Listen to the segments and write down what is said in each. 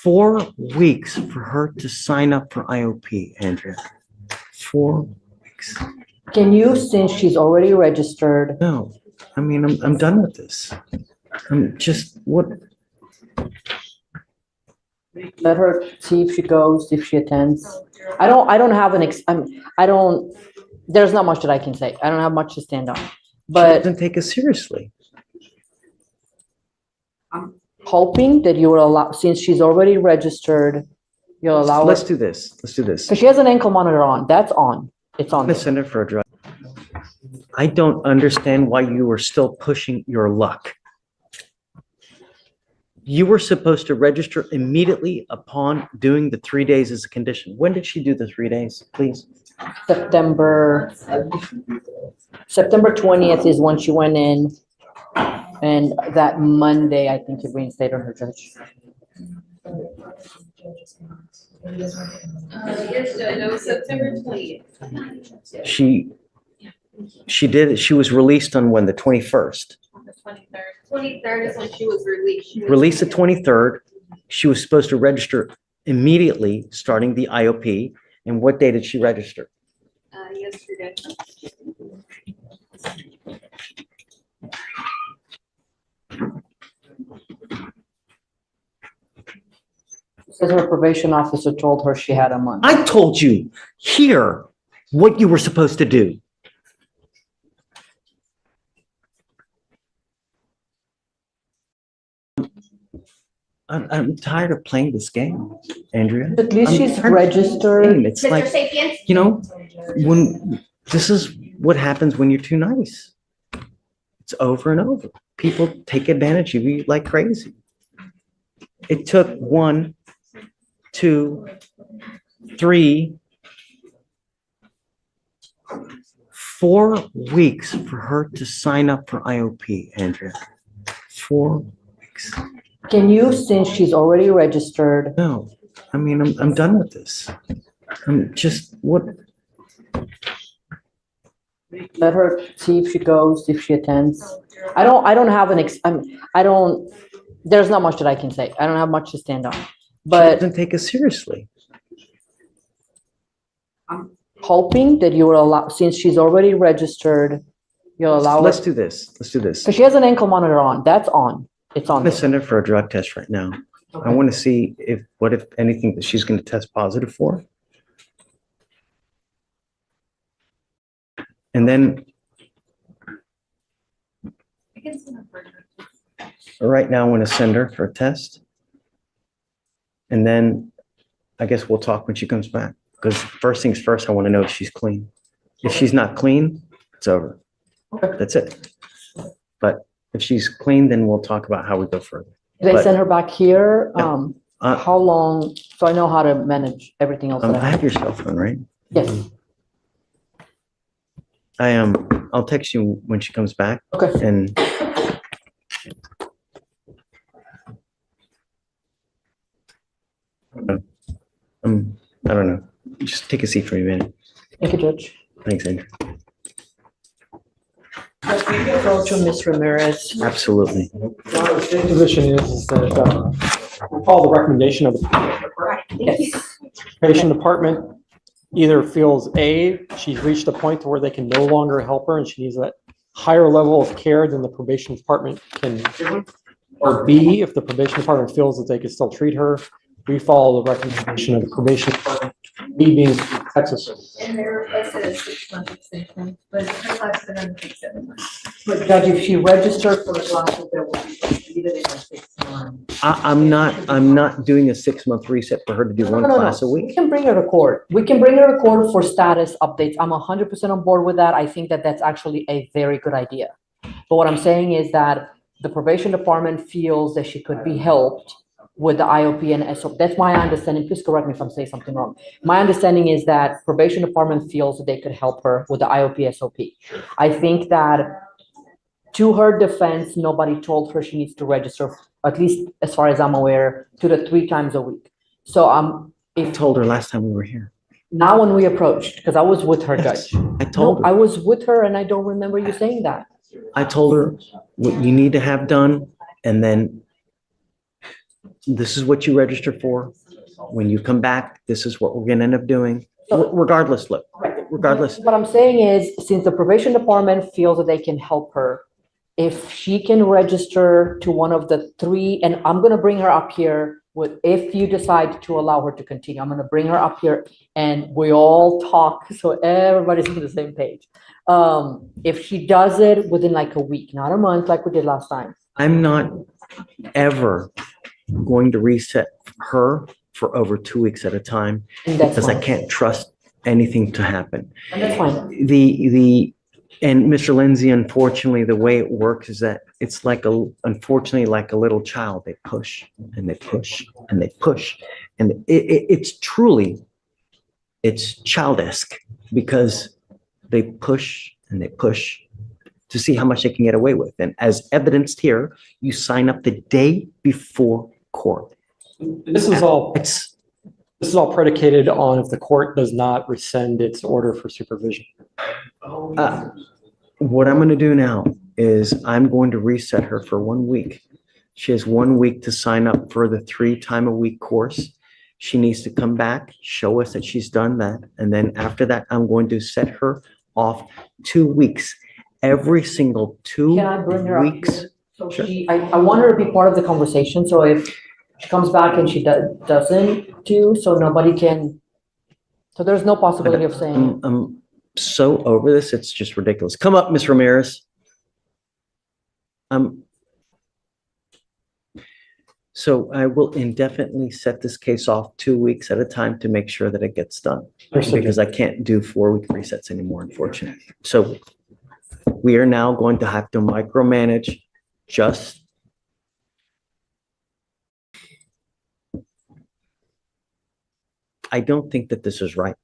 4 weeks for her to sign up for IOP, Andrea. 4 weeks. Can you, since she's already registered, No, I mean, I'm done with this. I'm just, what? let her see if she goes, if she attends? I don't have there's not much that I can say. I don't have much to stand on. She But doesn't take us seriously. I'm hoping that you will allow, since she's already registered, you'll allow her. Let's do this. Let's do this. Because she has an ankle monitor on. That's on. It's on. I'm gonna send her for a drug. I don't understand why you are still pushing your luck. You were supposed to register immediately upon doing the 3 days as a condition. When did she do the 3 days, please? September 20th is when she went in. And that Monday, I think it reinstated her, Judge. Yes, Judge, it was September 20th. She was released on when, the 21st? The 23rd. 23rd is when she was released. Released the 23rd. She was supposed to register immediately, starting the IOP. And what day did she register? Yesterday. Says her probation officer told her she had a month. I told you here what you were supposed to do. I'm tired of playing this game, Andrea. At least I'm she's tired of playing this registered. game. It's Mr. like, Sapien? you know, when this is what happens when you're too nice. It's over and over. People take advantage of you like crazy. It took 1, 2, 3, 4 weeks for her to sign up for IOP, Andrea. 4 weeks. Can you, since she's already registered, No, I mean, I'm done with this. I'm just, what? let her see if she goes, if she attends? I don't have there's not much that I can say. I don't have much to stand on. She But doesn't take us seriously. I'm hoping that you will allow, since she's already registered, you'll allow her. Let's do this. Let's do this. Because she has an ankle monitor on. That's on. It's I'm on. gonna send her for a drug test right now. I want to see what if anything that she's gonna test positive for. And then I can send her for her. right now, I want to send her for a test. And then I guess we'll talk when she comes back. Because first things first, I want to know if she's clean. If she's not clean, it's over. Okay. That's it. But if she's clean, then we'll talk about how we go further. They But- send her back here. Yeah. How long, so I know how to manage everything else that I I have. have your cell phone, right? Yes, I'll text you when she comes back okay. and I don't know. Just take a seat for a minute. Thank you, Judge. Thanks, Andrew. Go to Ms. Ramirez. Absolutely. The state position is that we follow the recommendation of the Yes. probation department. Either feels A, she's reached a point to where they can no longer help her and she needs that higher level of care than the probation department can give her. Or B, if the probation department feels that they can still treat her, we follow the recommendation of the probation department. B being Texas. And they requested a 6-month extension, but her last been under 7 months. But Judge, if she registered for the classes, there will be completed in 6 months. I'm not doing a 6-month reset for her to do one class a We week. can bring her to court. We can bring her to court for status updates. I'm 100% on board with that. I think that that's actually a very good idea. But what I'm saying is that the probation department feels that she could be helped with the IOP and SOP. That's my understanding. Please correct me if I'm saying something wrong. My understanding is that probation department feels that they could help her with the IOP SOP. I think that to her defense, nobody told her she needs to register, at least as far as I'm aware, 2 to 3 times a week. So I if told her last time we were here. now when we approached, because I was with her, Yes, Judge. I told No, I her. was with her and I don't remember you saying that. I told her what you need to have done, and then this is what you registered for. When you come back, this is what we're gonna end up doing. Regardless, look, regardless, What I'm saying is, since the probation department feels that they can help her, if she can register to one of the three, and I'm gonna bring her up here with, if you decide to allow her to continue, I'm gonna bring her up here and we all talk, so everybody's on the same page. If she does it within like a week, not a month like we did last time. I'm not ever going to reset her for over 2 weeks at a time And that's because I fine. can't trust anything to happen. And that's fine. And Mr. Lindsay, unfortunately, the way it works is that it's unfortunately, like a little child. They push and they push and they push. And it's truly, it's childish because they push and they push to see how much they can get away with. And as evidenced here, you sign up the day before court. This is all It's, predicated on if the court does not rescind its order for supervision. what I'm gonna do now is I'm going to reset her for 1 week. She has 1 week to sign up for the 3-time-a-week course. She needs to come back, show us that she's done that, and then after that, I'm going to set her off 2 weeks. Every single 2 Can I bring her up weeks. here? So Sure. I want her to be part of the conversation, so if she comes back and she doesn't do, so nobody can, so there's no possibility of saying, I'm so over this, it's just ridiculous. Come up, Ms. Ramirez. So I will indefinitely set this case off 2 weeks at a time to make sure that it gets done. Because I can't do 4-week resets anymore, unfortunately. So we are now going to have to micromanage just. I don't think that this is right.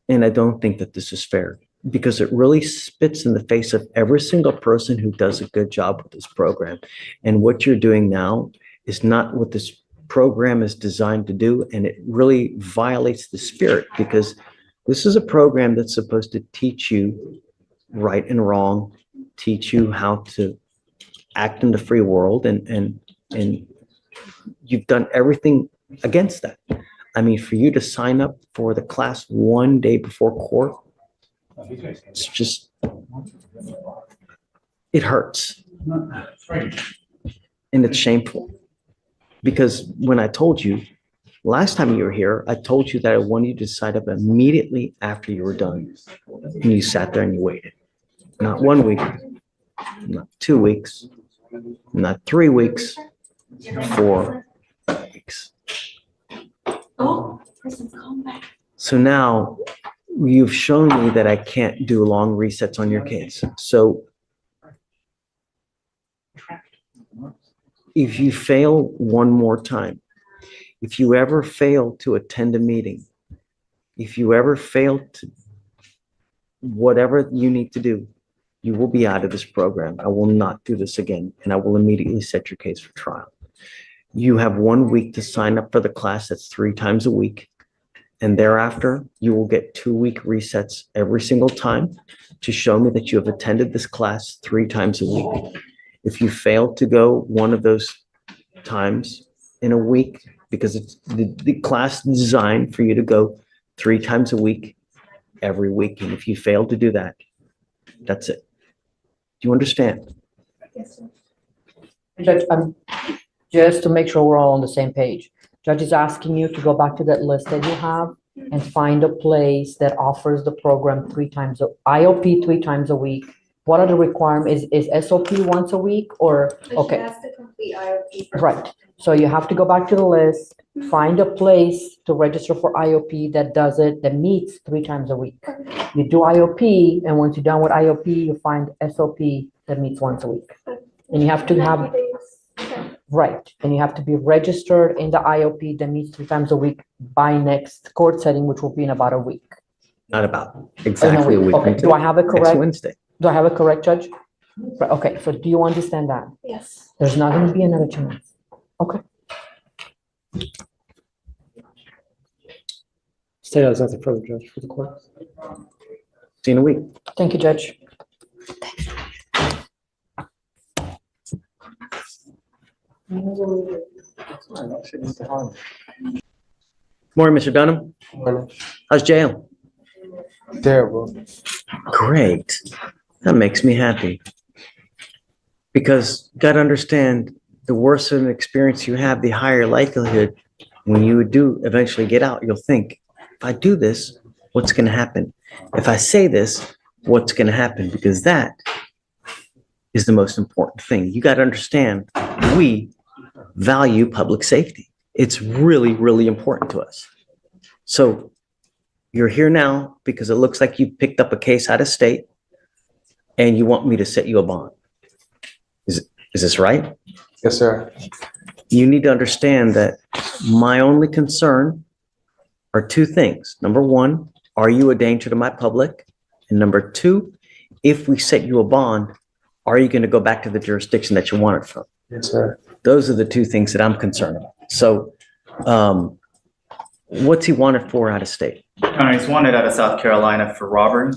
And I don't think that this is fair because it really spits in the face of every single person who does a good job with this program. And what you're doing now is not what this program is designed to do. And it really violates the spirit because this is a program that's supposed to teach you right and wrong, teach you how to act in the free world. And you've done everything against that. I mean, for you to sign up for the class 1 day before court, it's just, it hurts. And it's shameful. Because when I told you, last time you were here, I told you that I wanted you to sign up immediately after you were done. And you sat there and you waited. Not 1 week, not 2 weeks, not 3 weeks, 4 weeks. Oh, person's come back. So now you've shown me that I can't do long resets on your case. So if you fail one more time, if you ever fail to attend a meeting, if you ever fail to whatever you need to do, you will be out of this program. I will not do this again, and I will immediately set your case for trial. You have 1 week to sign up for the class that's 3 times a week. And thereafter, you will get 2-week resets every single time to show me that you have attended this class 3 times a week. If you fail to go one of those times in a week, because it's the class is designed for you to go 3 times a week, every week. And if you fail to do that, that's it. Do you understand? Yes, sir. Judge, just to make sure we're all on the same page. Judge is asking you to go back to that list that you have and find a place that offers the program 3 times, IOP 3 times a week. What are the requirements? Is SOP once a week or, But she okay, has to complete IOP first. right. So you have to go back to the list, find a place to register for IOP that does it, that meets 3 times a week. You do IOP, and once you're done with IOP, you find SOP that meets once a week. And you have to have, 90 days. Okay. right, and you have to be registered in the IOP that meets 3 times a week by next court setting, which will be in about a week. Not about exactly a week. Okay, do I have it Next correct? Wednesday. Do I have it correct, Judge? Right, okay, so do you understand that? Yes. There's not gonna be another chance. Okay. State has nothing further, Judge, for the court. See you in a week. Thank you, Judge. Morning, Mr. Dunham. How's jail? Terrible. Great. That makes me happy. Because you gotta understand, the worse of an experience you have, the higher likelihood when you do eventually get out, you'll think, if I do this, what's gonna happen? If I say this, what's gonna happen? Because that is the most important thing. You gotta understand, we value public safety. It's really, really important to us. So you're here now because it looks like you picked up a case out of state and you want me to set you a bond. Is this right? Yes, sir. You need to understand that my only concern are two things. Number one, are you a danger to my public? And number two, if we set you a bond, are you going to go back to the jurisdiction that you wanted from? Yes, sir. Those are the two things that I'm concerned about. So, what's he wanted for out of state? He's wanted out of South Carolina for robbery.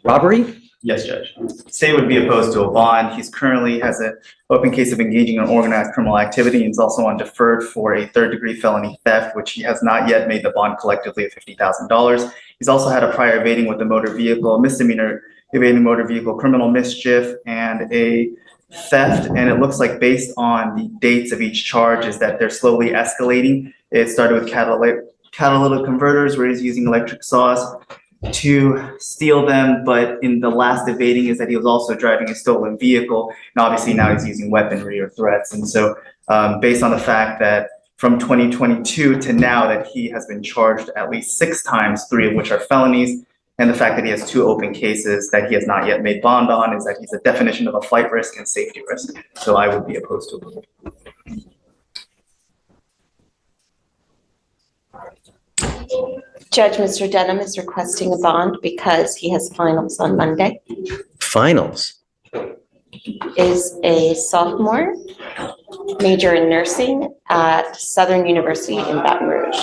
Robbery? Yes, Judge. State would be opposed to a bond. He's currently has an open case of engaging in organized criminal activity. He's also on deferred for a third-degree felony theft, which he has not yet made the bond collectively of $50,000. He's also had a prior evading with a motor vehicle, misdemeanor evading motor vehicle, criminal mischief, and a theft. And it looks like based on the dates of each charge is that they're slowly escalating. It started with catalytic converters where he's using electric saws to steal them, but in the last evading is that he was also driving a stolen vehicle, and obviously now he's using weaponry or threats. And so based on the fact that from 2022 to now that he has been charged at least 6 times, 3 of which are felonies, and the fact that he has 2 open cases that he has not yet made bond on, is that he's a definition of a flight risk and safety risk. So I would be opposed to it. Judge, Mr. Denham is requesting a bond because he has finals on Monday. Finals. Is a sophomore, major in nursing at Southern University in Baton Rouge.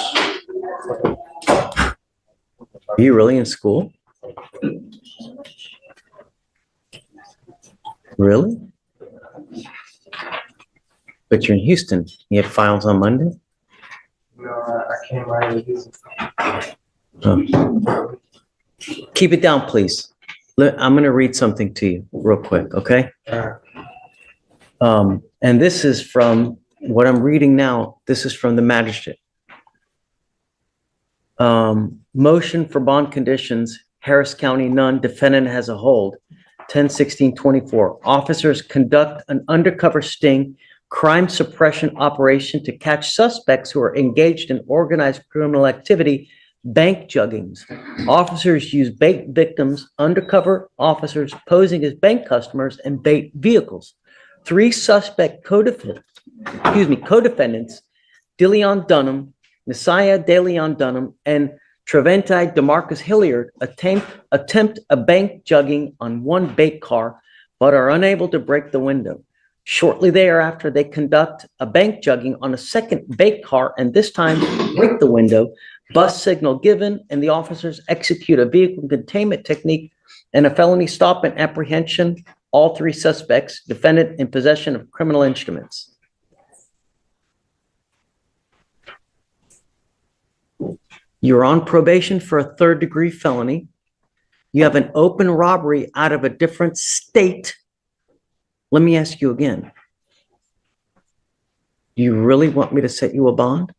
Are you really in school? Really? But you're in Houston. You have finals on Monday? No, I can't write it. Oh. Keep it down, please. I'm going to read something to you real quick, okay? And this is from what I'm reading now. This is from the magistrate. Motion for bond conditions, Harris County, none. Defendant has a hold. 10/16/24. Officers conduct an undercover sting crime suppression operation to catch suspects who are engaged in organized criminal activity, bank juggings. Officers use bait victims, undercover officers posing as bank customers, and bait vehicles. 3 suspect co-defendants, DeLeon Dunham, Messiah DeLeon Dunham, and Treventi DeMarcus Hilliard attempt a bank jugging on 1 bait car, but are unable to break the window. Shortly thereafter, they conduct a bank jugging on a second bait car and this time break the window. Bus signal given, and the officers execute a vehicle containment technique and a felony stop and apprehension. All 3 suspects, defendant in possession of criminal instruments. You're on probation for a 3rd-degree felony. You have an open robbery out of a different state. Let me ask you again. Do you really want me to set you a bond?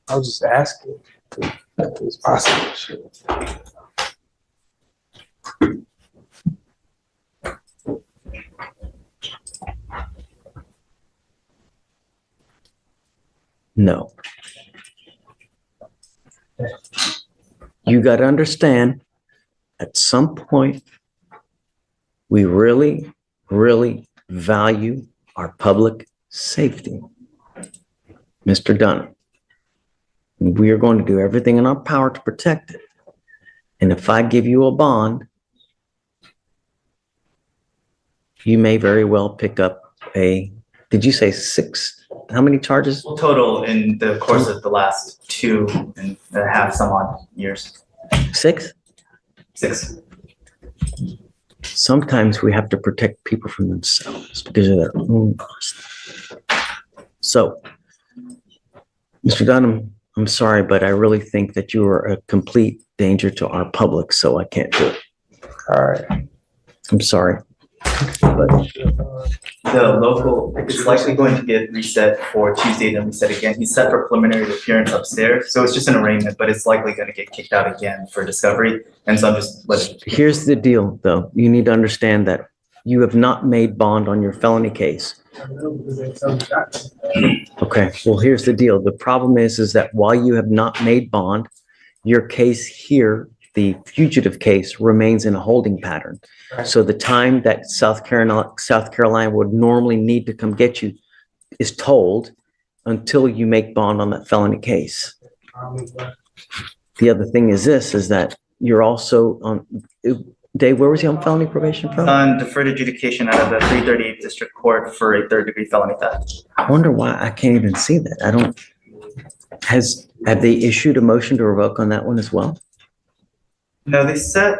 I was just asking if it was possible. No. You got to understand, at some point, we really, really value our public safety. Mr. Dunham, we are going to do everything in our power to protect it. And if I give you a bond, you may very well pick up did you say 6? How many charges? Total in the course of the last 2.5 some odd years. 6? 6. Sometimes we have to protect people from themselves because of their own So, Mr. Dunham, I'm sorry, but I really think that you are a complete danger to our public, so I can't do it. All right. I'm sorry. But The local, it's likely going to get reset for Tuesday, then reset again. He's set for preliminary appearance upstairs, so it's just an arraignment, but it's likely gonna get kicked out again for discovery. And so I'm just letting. here's the deal, though. You need to understand that you have not made bond on your felony case. Okay, well, here's the deal. The problem is that while you have not made bond, your case here, the fugitive case, remains in a holding pattern. So the time that South Carolina would normally need to come get you is told until you make bond on that felony case. The other thing is this, is that you're also on, Dave, where was he on felony probation from? On deferred adjudication out of the 338th District Court for a third-degree felony theft. I wonder why I can't even see that. I don't, have they issued a motion to revoke on that one as well? No, they set.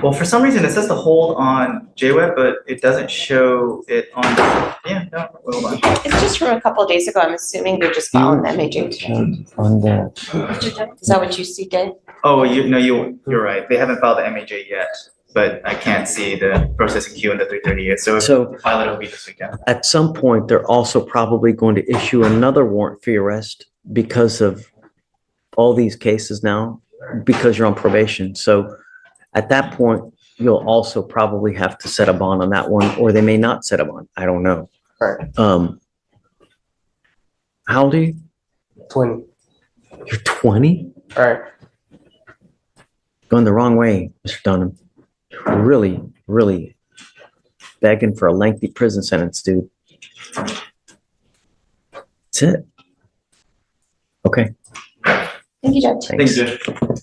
Well, for some reason, it says to hold on JWeb, but it doesn't show it on, yeah, no, hold on. It's just from a couple of days ago. I'm assuming they're just following the MAJ today. On the, Is that what you see, Dave? Oh, you're right. They haven't filed the MAJ yet, but I can't see the processing queue in the 338. So if So- they file it, it'll be this weekend. at some point, they're also probably going to issue another warrant for your arrest because of all these cases now, because you're on probation. So at that point, you'll also probably have to set a bond on that one, or they may not set a bond. I don't know. Right. How old are you? 20. You're 20? All right. Going the wrong way, Mr. Dunham. You're really, really begging for a lengthy prison sentence, dude. That's it. Okay, Thank you, Judge. thanks. Thanks, Judge.